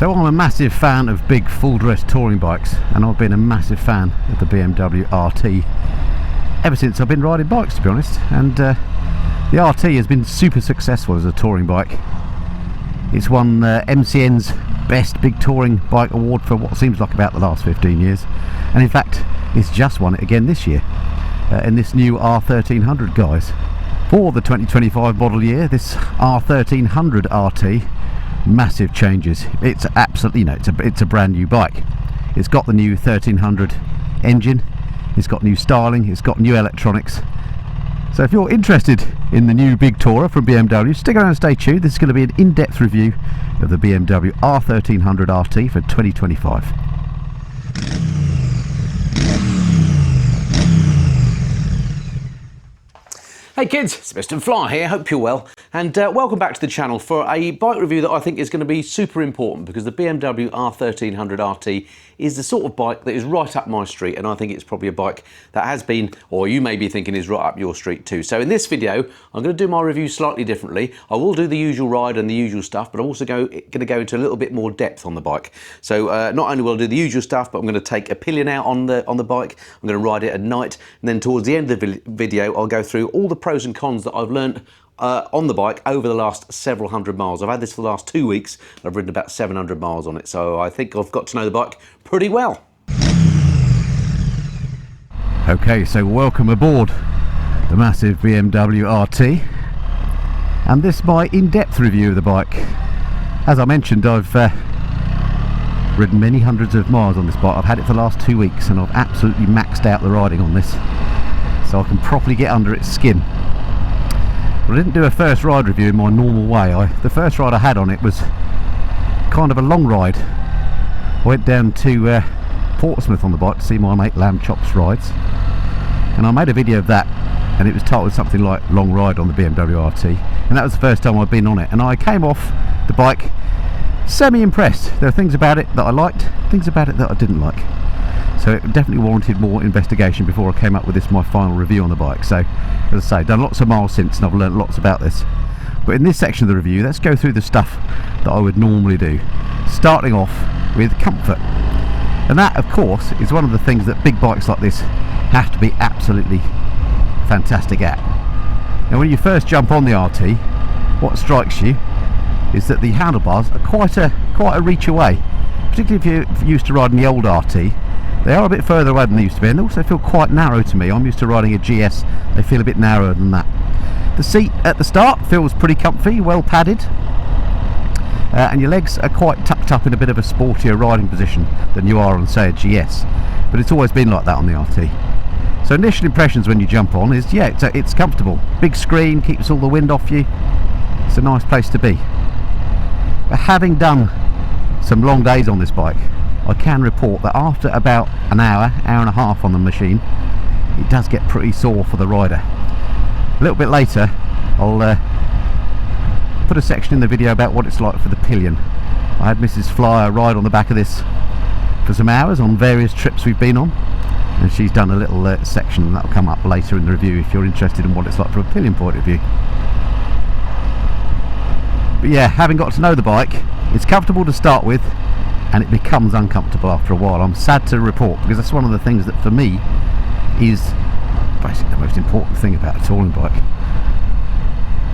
So I'm a massive fan of big full-dress touring bikes, and I've been a massive fan of the BMW RT ever since I've been riding bikes, to be honest. And the RT has been super successful as a touring bike. It's won MCN's Best Big Touring Bike Award for what seems like about the last 15 years, and in fact it's just won it again this year in this new R1300, guys. For the 2025 model year, this R1300 RT, massive changes. It's absolutely, you know, it's a brand new bike. It's got the new 1300 engine, it's got new styling, it's got new electronics. So if you're interested in the new big tourer from BMW, stick around and stay tuned. This is going to be an in-depth review of the BMW R1300 RT for 2025. Hey kids, it's Mr. Fly here, hope you're well, and welcome back to the channel for a bike review that I think is going to be super important, because the BMW R1300 RT is the sort of bike that is right up my street, and I think it's probably a bike that has been, or you may be thinking is right up your street too. So in this video, I'm going to do my review slightly differently. I will do the usual ride and the usual stuff, but I'm also going to go into a little bit more depth on the bike. So not only will I do the usual stuff, but I'm going to take a Pillion out on the bike, I'm going to ride it at night, and then towards the end of the video, I'll go through all the pros and cons that I've learnt on the bike over the last several hundred miles. I've had this for the last 2 weeks, and I've ridden about 700 miles on it, so I think I've got to know the bike pretty well. Okay, so welcome aboard the massive BMW RT, and this is my in-depth review of the bike. As I mentioned, I've ridden many hundreds of miles on this bike. I've had it for the last 2 weeks, and I've absolutely maxed out the riding on this, so I can properly get under its skin. But I didn't do a first ride review in my normal way. The first ride I had on it was kind of a long ride. I went down to Portsmouth on the bike to see my mate Lamb Chops rides, and I made a video of that, and it was titled something like Long Ride on the BMW RT, and that was the first time I'd been on it, and I came off the bike semi-impressed. There are things about it that I liked, things about it that I didn't like. So it definitely warranted more investigation before I came up with this, my final review on the bike. So, as I say, done lots of miles since, and I've learned lots about this. But in this section of the review, let's go through the stuff that I would normally do, starting off with comfort. And that, of course, is one of the things that big bikes like this have to be absolutely fantastic at. Now, when you first jump on the RT, what strikes you is that the handlebars are quite a reach away, particularly if you're used to riding the old RT. They are a bit further away than they used to be, and they also feel quite narrow to me. I'm used to riding a GS, they feel a bit narrower than that. The seat at the start feels pretty comfy, well padded, and your legs are quite tucked up in a bit of a sportier riding position than you are on, say, a GS, but it's always been like that on the RT. So initial impressions when you jump on is, yeah, it's comfortable. Big screen, keeps all the wind off you, it's a nice place to be. But having done some long days on this bike, I can report that after about an hour and a half on the machine, it does get pretty sore for the rider. A little bit later, I'll put a section in the video about what it's like for the Pillion. I had Mrs. Flyer ride on the back of this for some hours on various trips we've been on, and she's done a little section, and that'll come up later in the review if you're interested in what it's like from a Pillion point of view. But yeah, having got to know the bike, it's comfortable to start with, and it becomes uncomfortable after a while. I'm sad to report, because that's one of the things that for me is basically the most important thing about a touring bike.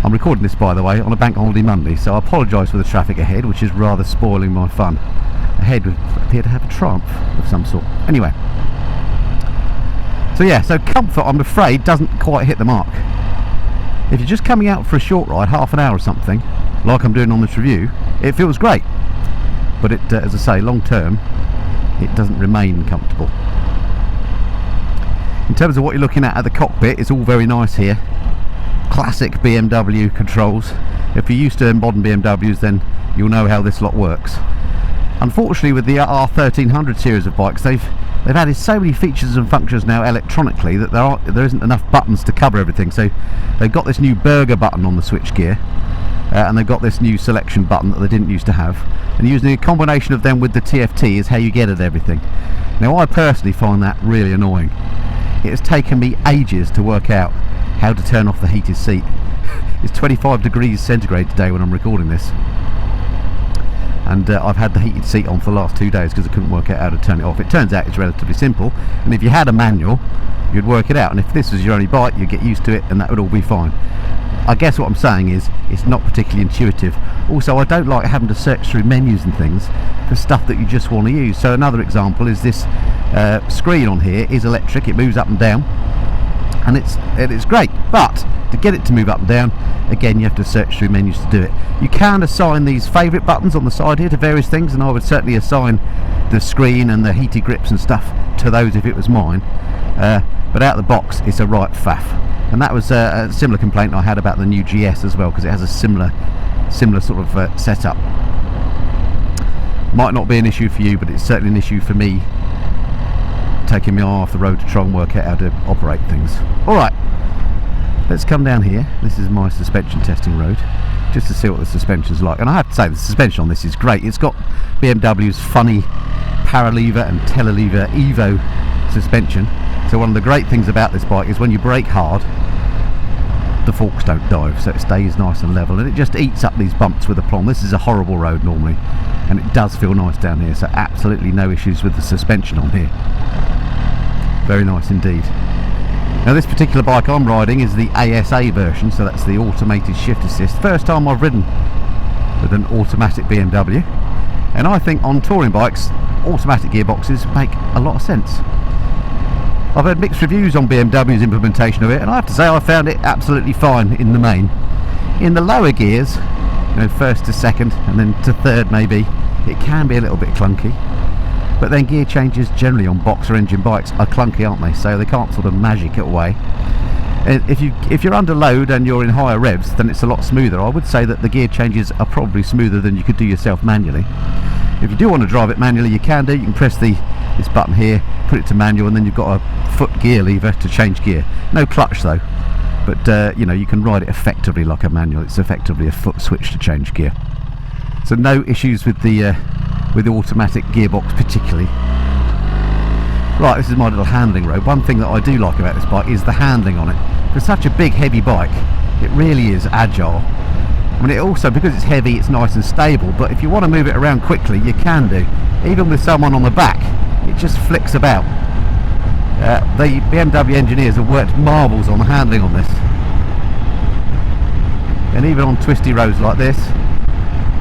I'm recording this, by the way, on a bank holiday Monday, so I apologise for the traffic ahead, which is rather spoiling my fun. Ahead would appear to have a Triumph of some sort. Anyway, so yeah, so comfort, I'm afraid, doesn't quite hit the mark. If you're just coming out for a short ride, half an hour or something, like I'm doing on this review, it feels great. But it, as I say, long term, it doesn't remain comfortable. In terms of what you're looking at the cockpit, it's all very nice here. Classic BMW controls. If you're used to modern BMWs, then you'll know how this lot works. Unfortunately, with the R1300 series of bikes, they've added so many features and functions now electronically that there isn't enough buttons to cover everything. So they've got this new burger button on the switchgear, and they've got this new selection button that they didn't used to have, and using a combination of them with the TFT is how you get at everything. Now, I personally find that really annoying. It has taken me ages to work out how to turn off the heated seat. It's 25 degrees centigrade today when I'm recording this, and I've had the heated seat on for the last 2 days because I couldn't work out how to turn it off. It turns out it's relatively simple, and if you had a manual you'd work it out, and if this was your only bike you'd get used to it and that would all be fine. I guess what I'm saying is it's not particularly intuitive. Also, I don't like having to search through menus and things for stuff that you just want to use. So another example is this screen on here is electric. It moves up and down, and it's great, but to get it to move up and down, again, you have to search through menus to do it. You can assign these favourite buttons on the side here to various things, and I would certainly assign the screen and the heated grips and stuff to those if it was mine, but out of the box it's a right faff. And that was a similar complaint I had about the new GS as well, because it has a similar sort of setup. Might not be an issue for you, but it's certainly an issue for me, taking me off the road to try and work out how to operate things. Alright, let's come down here. This is my suspension testing road, just to see what the suspension's like. And I have to say, the suspension on this is great. It's got BMW's funny paralever and telelever Evo suspension. So one of the great things about this bike is when you brake hard, the forks don't dive, so it stays nice and level, and it just eats up these bumps with aplomb. This is a horrible road normally, and it does feel nice down here, so absolutely no issues with the suspension on here. Very nice indeed. Now this particular bike I'm riding is the ASA version, so that's the automated shift assist. First time I've ridden with an automatic BMW, and I think on touring bikes automatic gearboxes make a lot of sense. I've heard mixed reviews on BMW's implementation of it, and I have to say I found it absolutely fine in the main. In the lower gears, you know, first to second and then to third maybe, it can be a little bit clunky, but then gear changes generally on boxer engine bikes are clunky, aren't they? So they can't sort of magic it away. If you're under load and you're in higher revs, then it's a lot smoother. I would say that the gear changes are probably smoother than you could do yourself manually. If you do want to drive it manually, you can do. You can press this button here, put it to manual, and then you've got a foot gear lever to change gear. No clutch though, but you know, you can ride it effectively like a manual. It's effectively a foot switch to change gear. So no issues with the automatic gearbox particularly. Right, this is my little handling road. One thing that I do like about this bike is the handling on it. For such a big heavy bike, it really is agile. I mean, it also, because it's heavy, it's nice and stable, but if you want to move it around quickly, you can do. Even with someone on the back, it just flicks about. The BMW engineers have worked marvels on the handling on this. And even on twisty roads like this,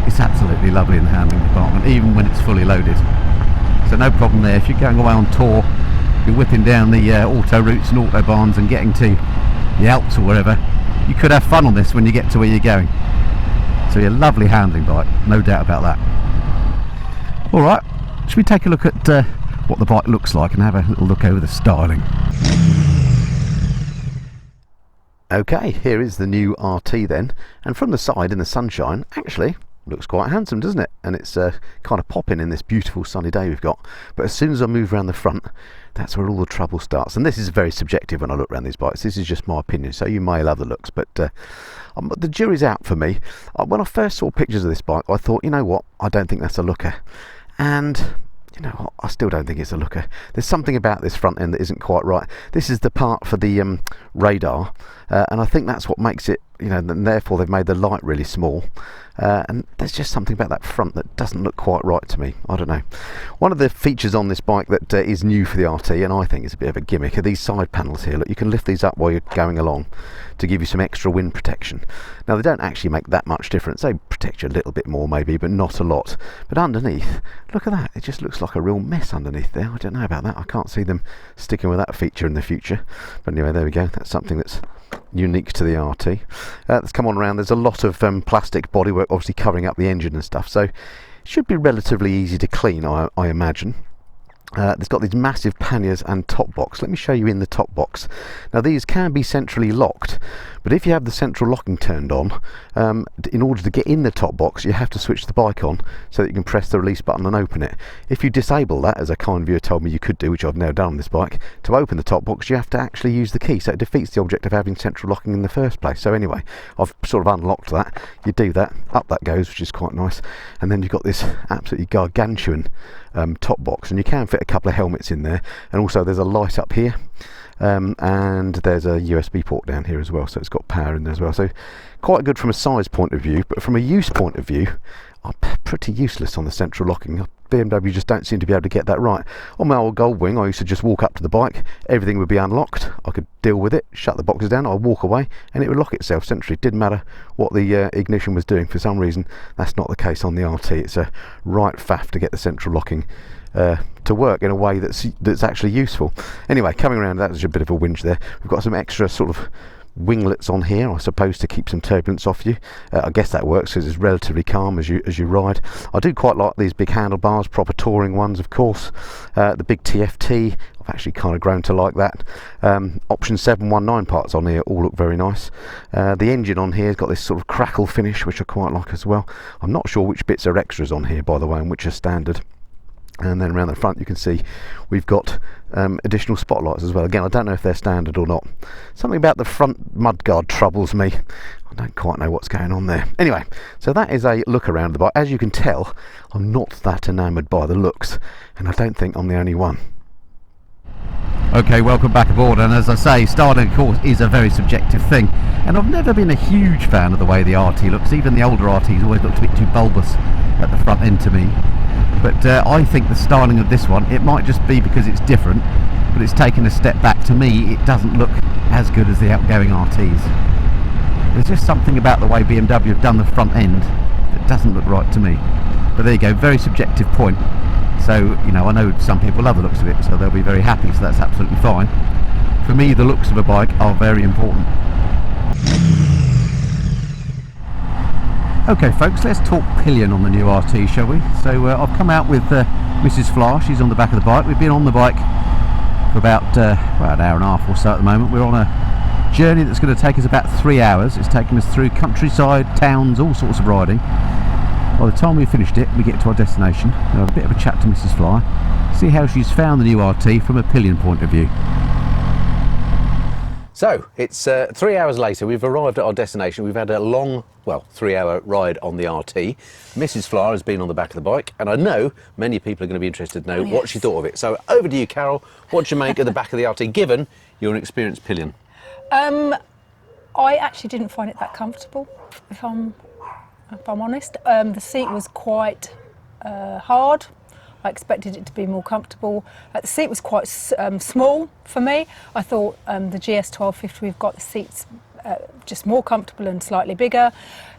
it's absolutely lovely in the handling department, even when it's fully loaded. So no problem there. If you're going away on tour, you're whipping down the auto routes and autobahns and getting to the Alps or wherever, you could have fun on this when you get to where you're going. So a lovely handling bike, no doubt about that. Alright, should we take a look at what the bike looks like and have a little look over the styling? Okay, here is the new RT then, and from the side in the sunshine, actually looks quite handsome, doesn't it? And it's kind of popping in this beautiful sunny day we've got. But as soon as I move around the front, that's where all the trouble starts. And this is very subjective when I look around these bikes. This is just my opinion, so you may love the looks, but the jury's out for me. When I first saw pictures of this bike, I thought, you know what, I don't think that's a looker. And you know, I still don't think it's a looker. There's something about this front end that isn't quite right. This is the part for the radar, and I think that's what makes it, you know, and therefore they've made the light really small. And there's just something about that front that doesn't look quite right to me. I don't know. One of the features on this bike that is new for the RT, and I think is a bit of a gimmick, are these side panels here. Look, you can lift these up while you're going along to give you some extra wind protection. Now, they don't actually make that much difference. They protect you a little bit more maybe, but not a lot. But underneath, look at that. It just looks like a real mess underneath there. I don't know about that. I can't see them sticking with that feature in the future. But anyway, there we go. That's something that's unique to the RT. Let's come on around. There's a lot of plastic bodywork obviously covering up the engine and stuff, so it should be relatively easy to clean, I imagine. It's got these massive panniers and top box. Let me show you in the top box. Now, these can be centrally locked, but if you have the central locking turned on, in order to get in the top box, you have to switch the bike on so that you can press the release button and open it. If you disable that, as a kind viewer told me you could do, which I've now done on this bike, to open the top box you have to actually use the key, so it defeats the object of having central locking in the first place. So anyway, I've sort of unlocked that. You do that, up that goes, which is quite nice, and then you've got this absolutely gargantuan top box, and you can fit a couple of helmets in there, and also there's a light up here, and there's a USB port down here as well, so it's got power in there as well. So quite good from a size point of view, but from a use point of view, are pretty useless on the central locking. BMW just don't seem to be able to get that right. On my old Goldwing, I used to just walk up to the bike, everything would be unlocked, I could deal with it, shut the boxes down, I'd walk away and it would lock itself centrally. It didn't matter what the ignition was doing. For some reason that's not the case on the RT. It's a right faff to get the central locking to work in a way that's actually useful. Anyway, coming around, that was a bit of a whinge there. We've got some extra sort of winglets on here, I suppose, to keep some turbulence off you. I guess that works because it's relatively calm as you ride. I do quite like these big handlebars, proper touring ones, of course. The big TFT, I've actually kind of grown to like that. Option 719 parts on here all look very nice. The engine on here has got this sort of crackle finish, which I quite like as well. I'm not sure which bits are extras on here, by the way, and which are standard. And then around the front you can see we've got additional spotlights as well. Again, I don't know if they're standard or not. Something about the front mudguard troubles me. I don't quite know what's going on there. Anyway, so that is a look around the bike. As you can tell, I'm not that enamoured by the looks, and I don't think I'm the only one. Okay, welcome back aboard, and as I say, styling of course is a very subjective thing, and I've never been a huge fan of the way the RT looks. Even the older RTs always looked a bit too bulbous at the front end to me. But I think the styling of this one, it might just be because it's different, but it's taken a step back. To me, it doesn't look as good as the outgoing RTs. There's just something about the way BMW have done the front end that doesn't look right to me. But there you go, very subjective point. So, you know, I know some people love the looks of it, so they'll be very happy, so that's absolutely fine. For me, the looks of a bike are very important. Okay folks, let's talk Pillion on the new RT, shall we? So I've come out with Mrs. Flar. She's on the back of the bike. We've been on the bike for about an hour and a half or so at the moment. We're on a journey that's going to take us about 3 hours. It's taken us through countryside, towns, all sorts of riding. By the time we've finished it, we get to our destination. We'll have a bit of a chat to Mrs. Fly, see how she's found the new RT from a Pillion point of view. So it's 3 hours later, we've arrived at our destination. We've had a long, well, 3 hour ride on the RT. Mrs. Flar has been on the back of the bike, and I know many people are going to be interested to know what she thought of it. So over to you, Carol. What do you make of the back of the RT, given you're an experienced Pillion? I actually didn't find it that comfortable, if I'm honest. The seat was quite hard. I expected it to be more comfortable. The seat was quite small for me. I thought the GS 1250, we've got the seats just more comfortable and slightly bigger.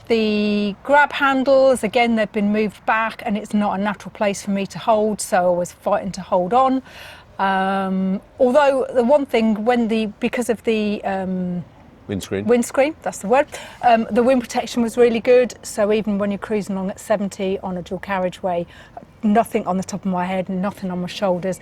The grab handles, again, they've been moved back and it's not a natural place for me to hold, so I was fighting to hold on. Although the one thing, because of the windscreen, that's the word. The wind protection was really good, so even when you're cruising along at 70 on a dual carriageway, nothing on the top of my head, nothing on my shoulders.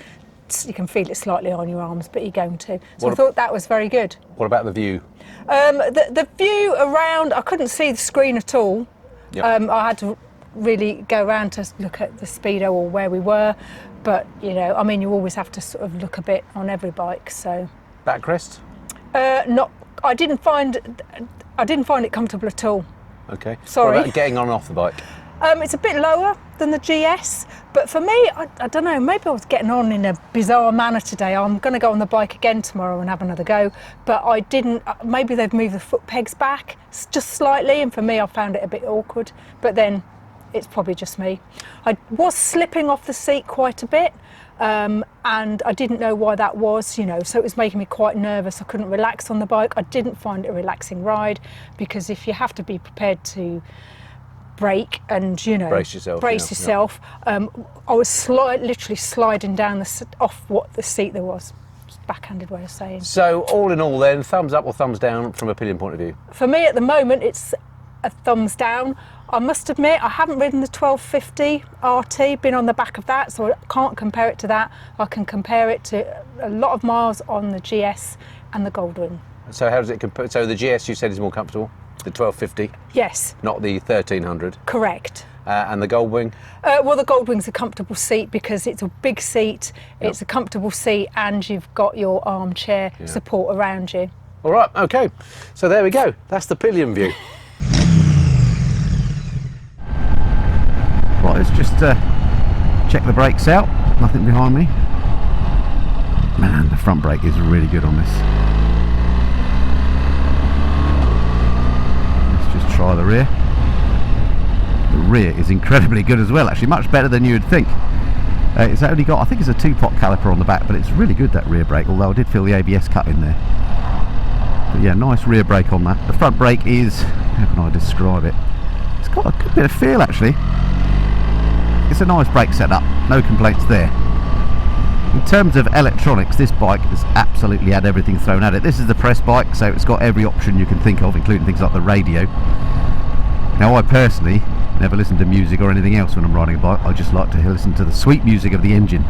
You can feel it slightly on your arms, but you're going to. So I thought that was very good. What about the view? The view around, I couldn't see the screen at all. Yep. I had to really go around to look at the speedo or where we were, but you know, I mean, you always have to sort of look a bit on every bike. So backrest? I didn't find it comfortable at all. Okay. Sorry. What about getting on and off the bike? It's a bit lower than the GS, but for me, I don't know, maybe I was getting on in a bizarre manner today. I'm going to go on the bike again tomorrow and have another go, but I didn't. Maybe they've moved the foot pegs back just slightly, and for me, I found it a bit awkward, but then it's probably just me. I was slipping off the seat quite a bit, and I didn't know why that was, you know, so it was making me quite nervous. I couldn't relax on the bike. I didn't find it a relaxing ride, because if you have to be prepared to brake and, you know, brace yourself. I was literally sliding down off what the seat there was. Just backhanded way of saying. So all in all then, thumbs up or thumbs down from a Pillion point of view? For me at the moment it's a thumbs down. I must admit I haven't ridden the 1250 RT, been on the back of that, so I can't compare it to that. I can compare it to a lot of miles on the GS and the Goldwing. So how does it compare? So the GS you said is more comfortable? The 1250? Yes. Not the 1300? Correct. And the Goldwing? Well, the Goldwing's a comfortable seat because it's a big seat, it's a comfortable seat, and you've got your armchair support around you. All right, okay. So there we go. That's the Pillion view. Right, let's just check the brakes out. Nothing behind me. Man, the front brake is really good on this. Try the rear. The rear is incredibly good as well, actually, much better than you would think. It's only got, I think it's a 2-pot caliper on the back, but it's really good, that rear brake, although I did feel the ABS cut in there. But yeah, nice rear brake on that. The front brake is, how can I describe it? It's got a good bit of feel, actually. It's a nice brake setup, no complaints there. In terms of electronics, this bike has absolutely had everything thrown at it. This is the press bike, so it's got every option you can think of, including things like the radio. Now, I personally never listen to music or anything else when I'm riding a bike. I just like to listen to the sweet music of the engine.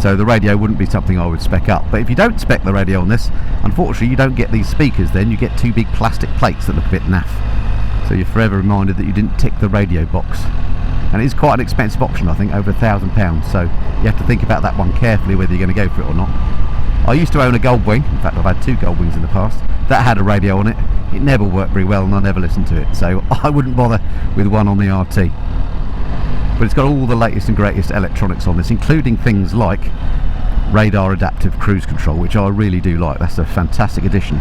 So the radio wouldn't be something I would spec up. But if you don't spec the radio on this, unfortunately you don't get these speakers then. You get 2 big plastic plates that look a bit naff. So you're forever reminded that you didn't tick the radio box. And it is quite an expensive option, I think, over £1,000. So you have to think about that one carefully, whether you're going to go for it or not. I used to own a Goldwing. In fact, I've had 2 Goldwings in the past. That had a radio on it. It never worked very well and I never listened to it. So I wouldn't bother with one on the RT. But it's got all the latest and greatest electronics on this, including things like radar adaptive cruise control, which I really do like. That's a fantastic addition.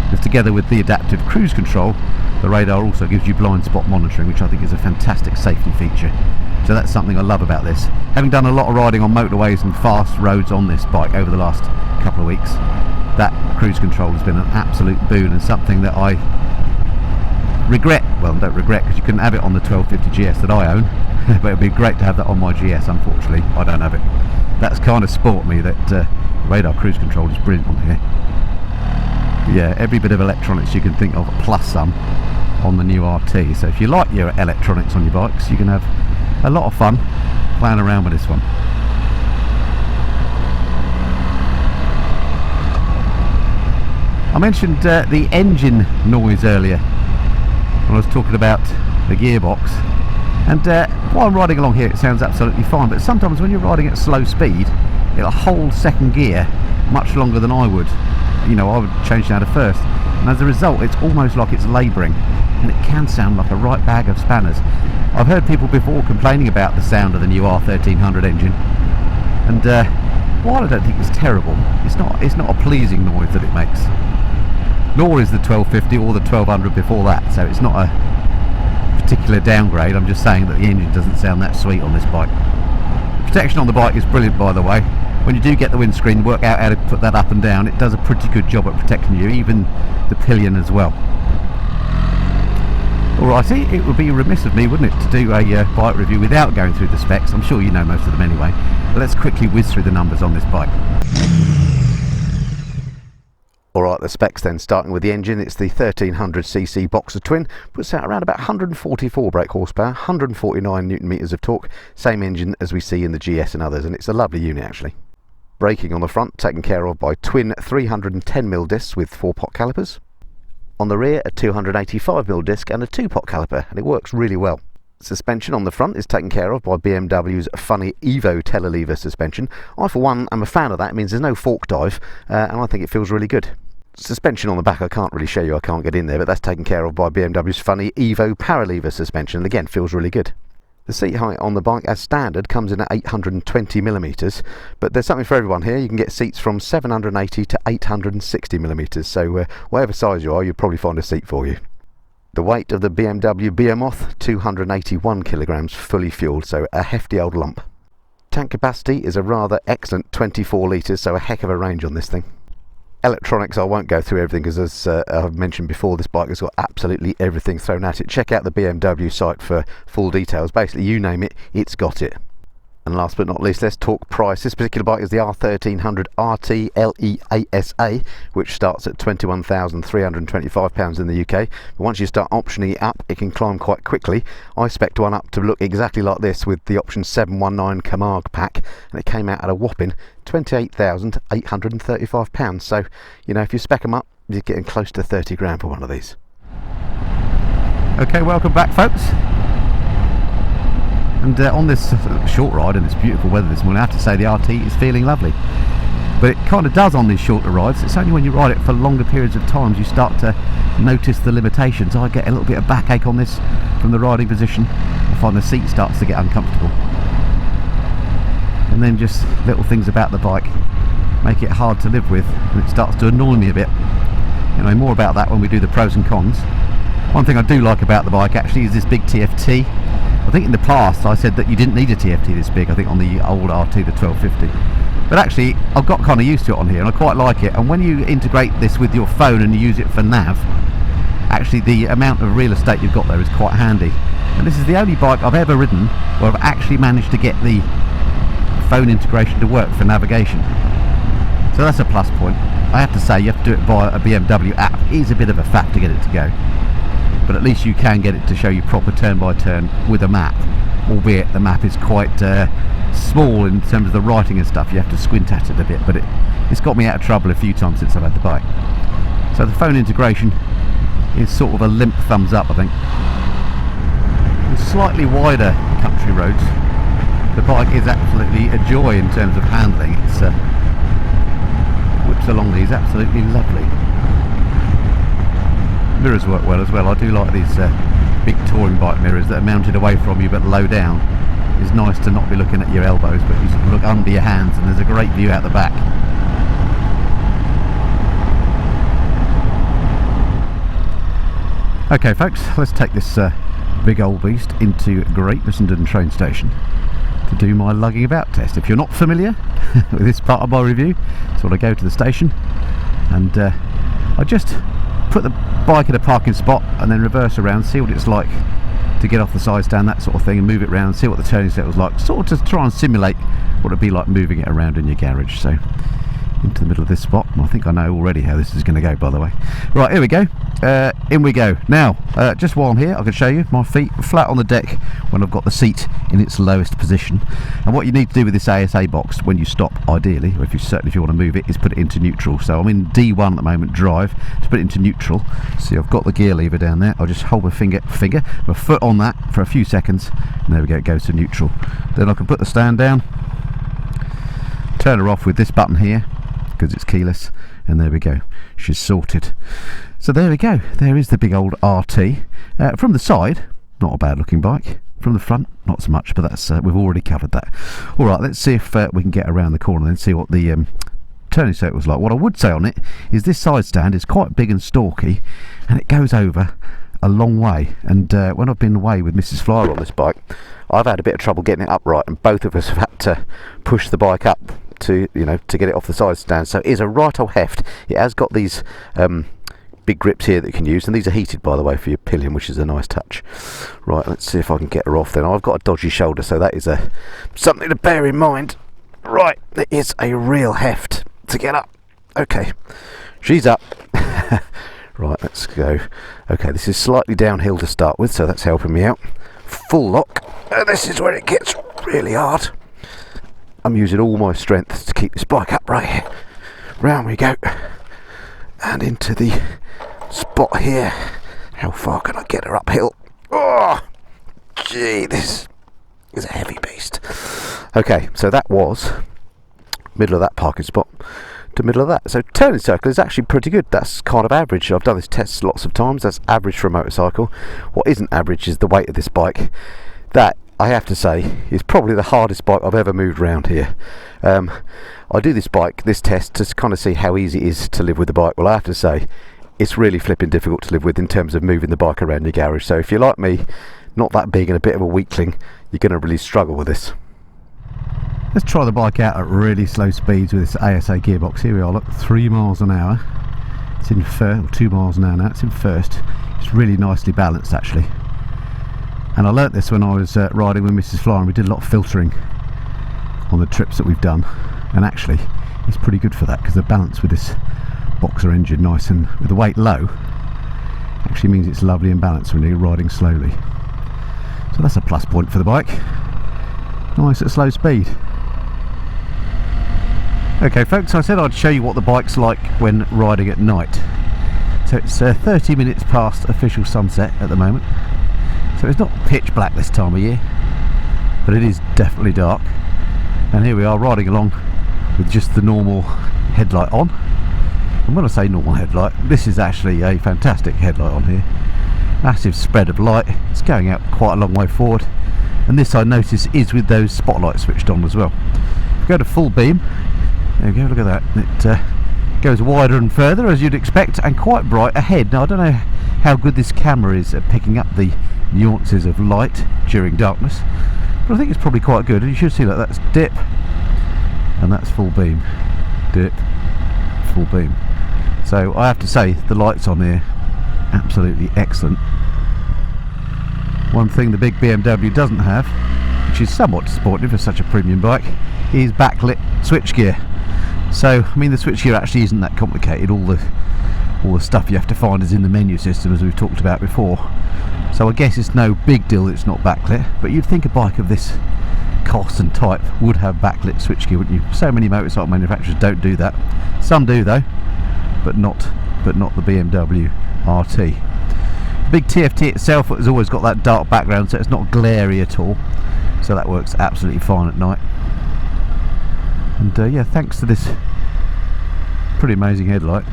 Because together with the adaptive cruise control, the radar also gives you blind spot monitoring, which I think is a fantastic safety feature. So that's something I love about this. Having done a lot of riding on motorways and fast roads on this bike over the last couple of weeks, that cruise control has been an absolute boon and something that I regret, well, don't regret because you couldn't have it on the 1250 GS that I own, but it'd be great to have that on my GS. Unfortunately, I don't have it. That's kind of sport me that radar cruise control is brilliant on here. But yeah, every bit of electronics you can think of, plus some, on the new RT. So if you like your electronics on your bikes, you can have a lot of fun playing around with this one. I mentioned the engine noise earlier when I was talking about the gearbox, and while I'm riding along here it sounds absolutely fine, but sometimes when you're riding at slow speed it'll hold second gear much longer than I would. You know, I would change down to first, and as a result it's almost like it's labouring, and it can sound like a right bag of spanners. I've heard people before complaining about the sound of the new R1300 engine, and while I don't think it's terrible, it's not a pleasing noise that it makes. Nor is the 1250 or the 1200 before that, so it's not a particular downgrade. I'm just saying that the engine doesn't sound that sweet on this bike. The protection on the bike is brilliant, by the way. When you do get the windscreen, work out how to put that up and down. It does a pretty good job at protecting you, even the Pillion as well. Alrighty, it would be remiss of me, wouldn't it, to do a bike review without going through the specs. I'm sure you know most of them anyway, but let's quickly whiz through the numbers on this bike. Alright, the specs then, starting with the engine. It's the 1300cc boxer twin, puts out around about 144 brake horsepower, 149 newton meters of torque, same engine as we see in the GS and others, and it's a lovely unit actually. Braking on the front, taken care of by twin 310mm discs with 4-pot calipers. On the rear, a 285mm disc and a 2-pot caliper, and it works really well. Suspension on the front is taken care of by BMW's funny Evo telelever suspension. I for one am a fan of that. It means there's no fork dive, and I think it feels really good. Suspension on the back I can't really show you, I can't get in there, but that's taken care of by BMW's funny Evo paralever suspension, and again feels really good. The seat height on the bike as standard comes in at 820mm, but there's something for everyone here. You can get seats from 780 to 860mm, so whatever size you are, you'll probably find a seat for you. The weight of the BMW Behemoth, 281 kilograms fully fueled, so a hefty old lump. Tank capacity is a rather excellent 24 litres, so a heck of a range on this thing. Electronics, I won't go through everything because, as I've mentioned before, this bike has got absolutely everything thrown at it. Check out the BMW site for full details. Basically, you name it, it's got it. And last but not least, let's talk price. This particular bike is the R1300RT LEASA, which starts at £21,325 in the UK. But once you start optioning it up, it can climb quite quickly. I spec'd one up to look exactly like this with the option 719 Camargue pack, and it came out at a whopping £28,835. So, you know, if you spec them up, you're getting close to 30 grand for one of these. Okay, welcome back, folks. And on this short ride in this beautiful weather this morning, I have to say the RT is feeling lovely. But it kind of does on these shorter rides. It's only when you ride it for longer periods of times you start to notice the limitations. I get a little bit of backache on this from the riding position. I find the seat starts to get uncomfortable. And then just little things about the bike make it hard to live with, and it starts to annoy me a bit. Anyway, more about that when we do the pros and cons. One thing I do like about the bike actually is this big TFT. I think in the past I said that you didn't need a TFT this big, I think on the old RT, the 1250. But actually I've got kind of used to it on here and I quite like it. And when you integrate this with your phone and you use it for nav, actually the amount of real estate you've got there is quite handy. And this is the only bike I've ever ridden where I've actually managed to get the phone integration to work for navigation. So that's a plus point. I have to say, you have to do it via a BMW app. It is a bit of a faff to get it to go, but at least you can get it to show you proper turn by turn with a map, albeit the map is quite small in terms of the writing and stuff. You have to squint at it a bit, but it's got me out of trouble a few times since I've had the bike. So the phone integration is sort of a limp thumbs up, I think. With slightly wider country roads, the bike is absolutely a joy in terms of handling. It's whips along these absolutely lovely. Mirrors work well as well. I do like these big touring bike mirrors that are mounted away from you but low down. It's nice to not be looking at your elbows, but you sort of look under your hands, and there's a great view out the back. Okay folks, let's take this big old beast into Great Brissenden train station to do my lugging about test. If you're not familiar with this part of my review, so I go to the station and I just put the bike in a parking spot and then reverse around, see what it's like to get off the side stand, that sort of thing, and move it around, see what the turning set was like, sort of to try and simulate what it'd be like moving it around in your garage. So into the middle of this spot, and I think I know already how this is going to go, by the way. Right, here we go. In we go. Now, just while I'm here, I can show you my feet flat on the deck when I've got the seat in its lowest position. And what you need to do with this ASA box when you stop, ideally, or if you want to move it, is put it into neutral. So I'm in D1 at the moment, drive, to put it into neutral. See, I've got the gear lever down there. I'll just hold my foot on that for a few seconds, and there we go, it goes to neutral. Then I can put the stand down, turn her off with this button here, because it's keyless, and there we go, she's sorted. So there we go, there is the big old RT. From the side, not a bad looking bike. From the front, not so much, but that's we've already covered that. Alright, let's see if we can get around the corner and see what the turning circle was like. What I would say on it is this side stand is quite big and stalky, and it goes over a long way. And when I've been away with Mrs. Flyer on this bike, I've had a bit of trouble getting it upright, and both of us have had to push the bike up to get it off the side stand. So it is a right old heft. It has got these big grips here that you can use, and these are heated, by the way, for your pillion, which is a nice touch. Right, let's see if I can get her off then. I've got a dodgy shoulder, so that is something to bear in mind. Right, it is a real heft to get up. Okay, she's up. Right, let's go. Okay, this is slightly downhill to start with, so that's helping me out. Full lock, and this is where it gets really hard. I'm using all my strength to keep this bike upright. Round we go, and into the spot here. How far can I get her uphill? Oh, gee, this is a heavy beast. Okay, so that was middle of that parking spot to middle of that. So turning circle is actually pretty good. That's kind of average. I've done this test lots of times. That's average for a motorcycle. What isn't average is the weight of this bike. That, I have to say, is probably the hardest bike I've ever moved around here. I do this test to kind of see how easy it is to live with the bike. Well, I have to say, it's really flipping difficult to live with in terms of moving the bike around your garage. So if you're like me, not that big and a bit of a weakling, you're going to really struggle with this. Let's try the bike out at really slow speeds with this ASA gearbox. Here we are, look, 3 miles an hour. It's in first, or 2 miles an hour now, it's in first. It's really nicely balanced actually. And I learnt this when I was riding with Mrs. Flyer, and we did a lot of filtering on the trips that we've done, and actually it's pretty good for that, because the balance with this boxer engine, nice and with the weight low, actually means it's lovely and balanced when you're riding slowly. So that's a plus point for the bike. Nice at slow speed. Okay folks, I said I'd show you what the bike's like when riding at night. So it's 30 minutes past official sunset at the moment. So it's not pitch black this time of year, but it is definitely dark. And here we are riding along with just the normal headlight on. And when I say normal headlight, this is actually a fantastic headlight on here. Massive spread of light. It's going out quite a long way forward. And this, I notice, is with those spotlights switched on as well. If we go to full beam, there we go, look at that. Goes wider and further as you'd expect, and quite bright ahead. Now I don't know how good this camera is at picking up the nuances of light during darkness, but I think it's probably quite good. And you should see that that's dip and that's full beam, dip, full beam. So I have to say the lights on here absolutely excellent. One thing the big BMW doesn't have, which is somewhat disappointing for such a premium bike, is backlit switchgear. So I mean the switchgear actually isn't that complicated. All the stuff you have to find is in the menu system, as we've talked about before. So I guess it's no big deal that it's not backlit, but you'd think a bike of this cost and type would have backlit switchgear, wouldn't you? So many motorcycle manufacturers don't do that. Some do though, but not the BMW RT. The big TFT itself has always got that dark background, so it's not glary at all, so that works absolutely fine at night. And yeah, thanks to this pretty amazing headlight,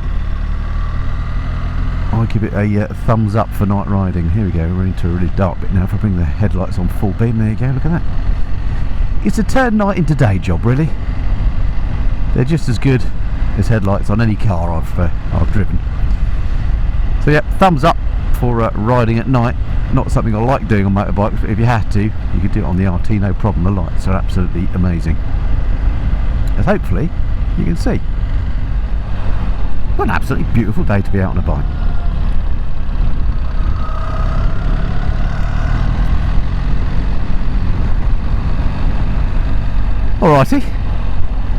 I give it a thumbs up for night riding. Here we go, we're into a really dark bit now. If I bring the headlights on full beam, there you go, look at that. It's a turn night into day job, really. They're just as good as headlights on any car I've driven. So yeah, thumbs up for riding at night. Not something I like doing on motorbikes, but if you had to, you could do it on the RT, no problem. The lights are absolutely amazing, as hopefully you can see. What an absolutely beautiful day to be out on a bike. Alrighty,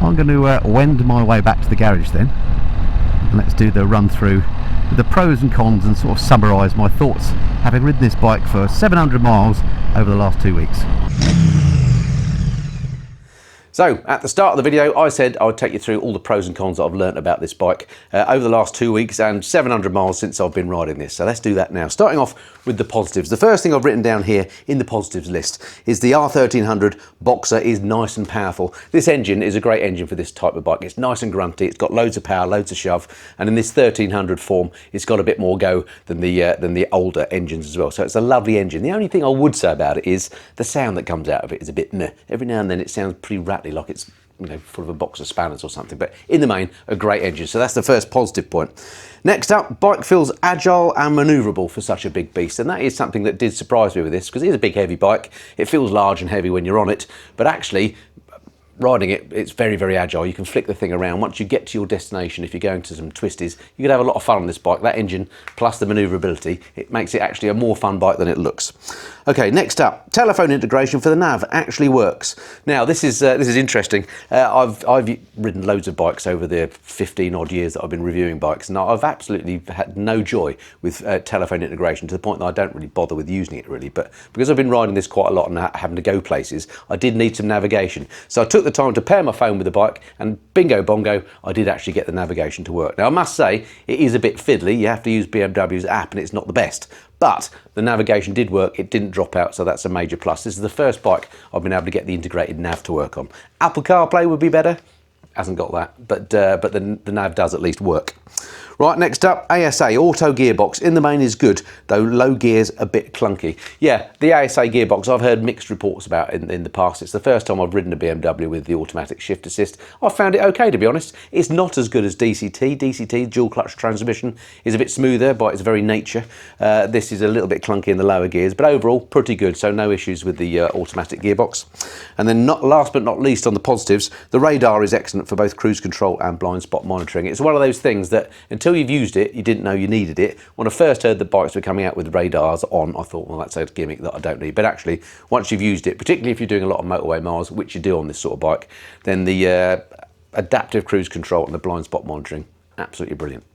I'm going to wend my way back to the garage then, and let's do the run through with the pros and cons and sort of summarise my thoughts, having ridden this bike for 700 miles over the last 2 weeks. So, at the start of the video, I said I would take you through all the pros and cons that I've learnt about this bike over the last 2 weeks and 700 miles since I've been riding this. So let's do that now. Starting off with the positives. The first thing I've written down here in the positives list is the R1300 Boxer is nice and powerful. This engine is a great engine for this type of bike. It's nice and grunty, it's got loads of power, loads of shove, and in this 1300 form, it's got a bit more go than the older engines as well. So it's a lovely engine. The only thing I would say about it is the sound that comes out of it is a bit meh. Every now and then it sounds pretty rattly, like it's, you know, full of a box of spanners or something, but in the main, a great engine. So that's the first positive point. Next up, bike feels agile and manoeuvrable for such a big beast, and that is something that did surprise me with this, because it is a big heavy bike. It feels large and heavy when you're on it, but actually riding it, it's very, very agile. You can flick the thing around. Once you get to your destination, if you're going to some twisties, you could have a lot of fun on this bike. That engine, plus the manoeuvrability, it makes it actually a more fun bike than it looks. Okay, next up, telephone integration for the nav actually works. Now, this is interesting. I've ridden loads of bikes over the 15 odd years that I've been reviewing bikes, and I've absolutely had no joy with telephone integration, to the point that I don't really bother with using it really. But because I've been riding this quite a lot and having to go places, I did need some navigation. So I took the time to pair my phone with the bike, and bingo bongo, I did actually get the navigation to work. Now I must say, it is a bit fiddly. You have to use BMW's app and it's not the best, but the navigation did work. It didn't drop out, so that's a major plus. This is the first bike I've been able to get the integrated nav to work on. Apple CarPlay would be better. Hasn't got that, but the nav does at least work. Right, next up, ASA, auto gearbox. In the main is good, though low gear's a bit clunky. Yeah, the ASA gearbox, I've heard mixed reports about in the past. It's the first time I've ridden a BMW with the automatic shift assist. I found it okay, to be honest. It's not as good as DCT. DCT, dual clutch transmission, is a bit smoother by its very nature. This is a little bit clunky in the lower gears, but overall, pretty good, so no issues with the automatic gearbox. And then last but not least on the positives, the radar is excellent for both cruise control and blind spot monitoring. It's one of those things that until you've used it, you didn't know you needed it. When I first heard the bikes were coming out with radars on, I thought, well, that's a gimmick that I don't need. But actually, once you've used it, particularly if you're doing a lot of motorway miles, which you do on this sort of bike, then the adaptive cruise control and the blind spot monitoring, absolutely brilliant.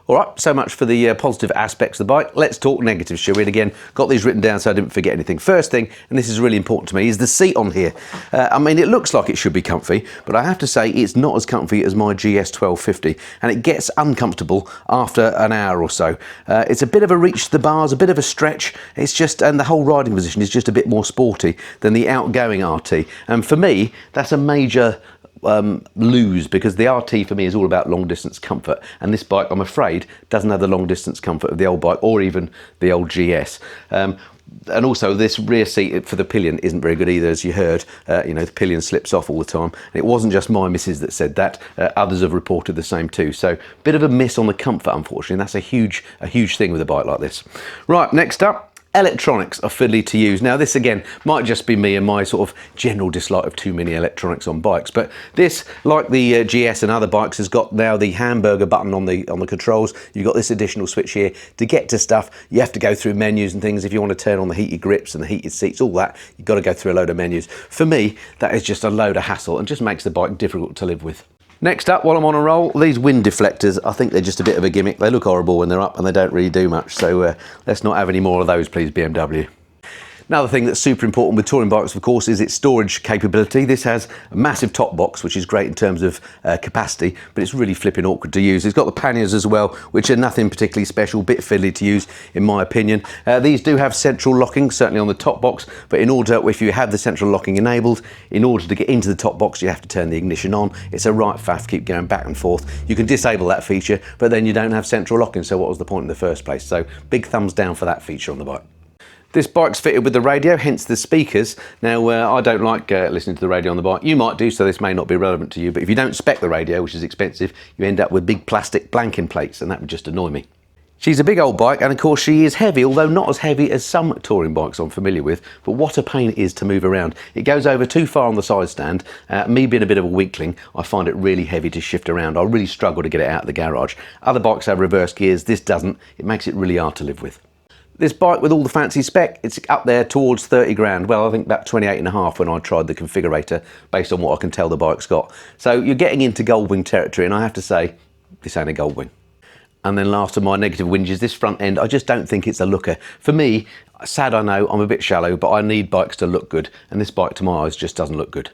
All right, so much for the positive aspects of the bike. Let's talk negatives, shall we? And again, got these written down so I didn't forget anything. First thing, and this is really important to me, is the seat on here. I mean, it looks like it should be comfy, but I have to say it's not as comfy as my GS 1250, and it gets uncomfortable after an hour or so. It's a bit of a reach to the bars, a bit of a stretch. It's just, and the whole riding position is just a bit more sporty than the outgoing RT. And for me, that's a major lose, because the RT for me is all about long distance comfort, and this bike, I'm afraid, doesn't have the long distance comfort of the old bike or even the old GS. And also this rear seat for the Pillion isn't very good either, as you heard. You know, the Pillion slips off all the time. And it wasn't just my missus that said that. Others have reported the same too. So bit of a miss on the comfort, unfortunately. And that's a huge thing with a bike like this. Right, next up. Electronics are fiddly to use. Now this again might just be me and my sort of general dislike of too many electronics on bikes, but this, like the GS and other bikes, has got now the hamburger button on the controls. You've got this additional switch here. To get to stuff, you have to go through menus and things. If you want to turn on the heated grips and the heated seats, all that, you've got to go through a load of menus. For me, that is just a load of hassle and just makes the bike difficult to live with. Next up, while I'm on a roll, these wind deflectors, I think they're just a bit of a gimmick. They look horrible when they're up and they don't really do much. So let's not have any more of those, please, BMW. Another thing that's super important with touring bikes, of course, is its storage capability. This has a massive top box, which is great in terms of capacity, but it's really flipping awkward to use. It's got the panniers as well, which are nothing particularly special, bit fiddly to use, in my opinion. These do have central locking, certainly on the top box, but in order, if you have the central locking enabled, in order to get into the top box, you have to turn the ignition on. It's a right faff, keep going back and forth. You can disable that feature, but then you don't have central locking, so what was the point in the first place? So big thumbs down for that feature on the bike. This bike's fitted with the radio, hence the speakers. Now, I don't like listening to the radio on the bike. You might do, so this may not be relevant to you, but if you don't spec the radio, which is expensive, you end up with big plastic blanking plates, and that would just annoy me. She's a big old bike, and of course she is heavy, although not as heavy as some touring bikes I'm familiar with, but what a pain it is to move around. It goes over too far on the side stand. Me being a bit of a weakling, I find it really heavy to shift around. I really struggle to get it out of the garage. Other bikes have reverse gears, this doesn't. It makes it really hard to live with. This bike with all the fancy spec, it's up there towards 30 grand. Well, I think about 28.5 when I tried the configurator, based on what I can tell the bike's got. So you're getting into Goldwing territory, and I have to say, this ain't a Goldwing. And then last of my negative whinges, this front end, I just don't think it's a looker. For me, sad I know, I'm a bit shallow, but I need bikes to look good, and this bike to my eyes just doesn't look good.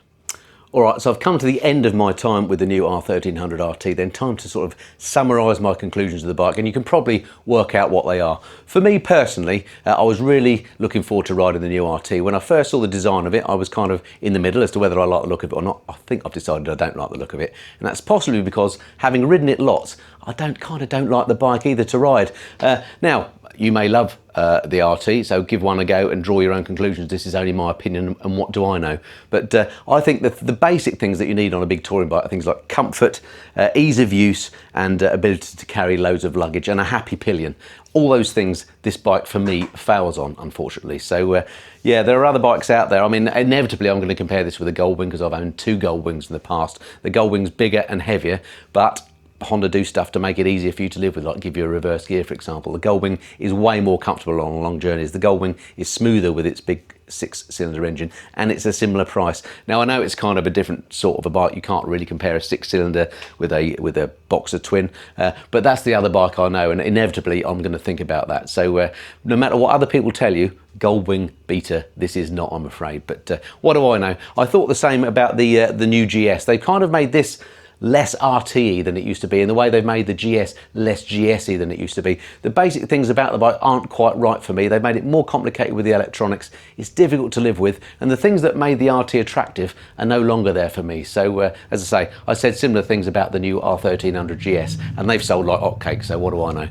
Alright, so I've come to the end of my time with the new R1300 RT, then time to sort of summarise my conclusions of the bike, and you can probably work out what they are. For me personally, I was really looking forward to riding the new RT. When I first saw the design of it, I was kind of in the middle as to whether I like the look of it or not. I think I've decided I don't like the look of it, and that's possibly because, having ridden it lots, I kind of don't like the bike either to ride. Now, you may love the RT, so give one a go and draw your own conclusions. This is only my opinion, and what do I know? But I think that the basic things that you need on a big touring bike are things like comfort, ease of use, and ability to carry loads of luggage, and a happy pillion. All those things this bike for me fails on, unfortunately. So yeah, there are other bikes out there. I mean, inevitably I'm going to compare this with a Goldwing, because I've owned two Goldwings in the past. The Goldwing's bigger and heavier, but Honda do stuff to make it easier for you to live with, like give you a reverse gear, for example. The Goldwing is way more comfortable on long journeys. The Goldwing is smoother with its big 6-cylinder engine, and it's a similar price. Now I know it's kind of a different sort of a bike. You can't really compare a 6-cylinder with a Boxer twin, but that's the other bike I know, and inevitably I'm going to think about that. So no matter what other people tell you, Goldwing beater, this is not, I'm afraid. But what do I know? I thought the same about the new GS. They kind of made this less RTE than it used to be, in the way they've made the GS less GSy than it used to be. The basic things about the bike aren't quite right for me. They've made it more complicated with the electronics. It's difficult to live with, and the things that made the RT attractive are no longer there for me. So as I say, I said similar things about the new R1300 GS, and they've sold like hotcakes, so what do I know?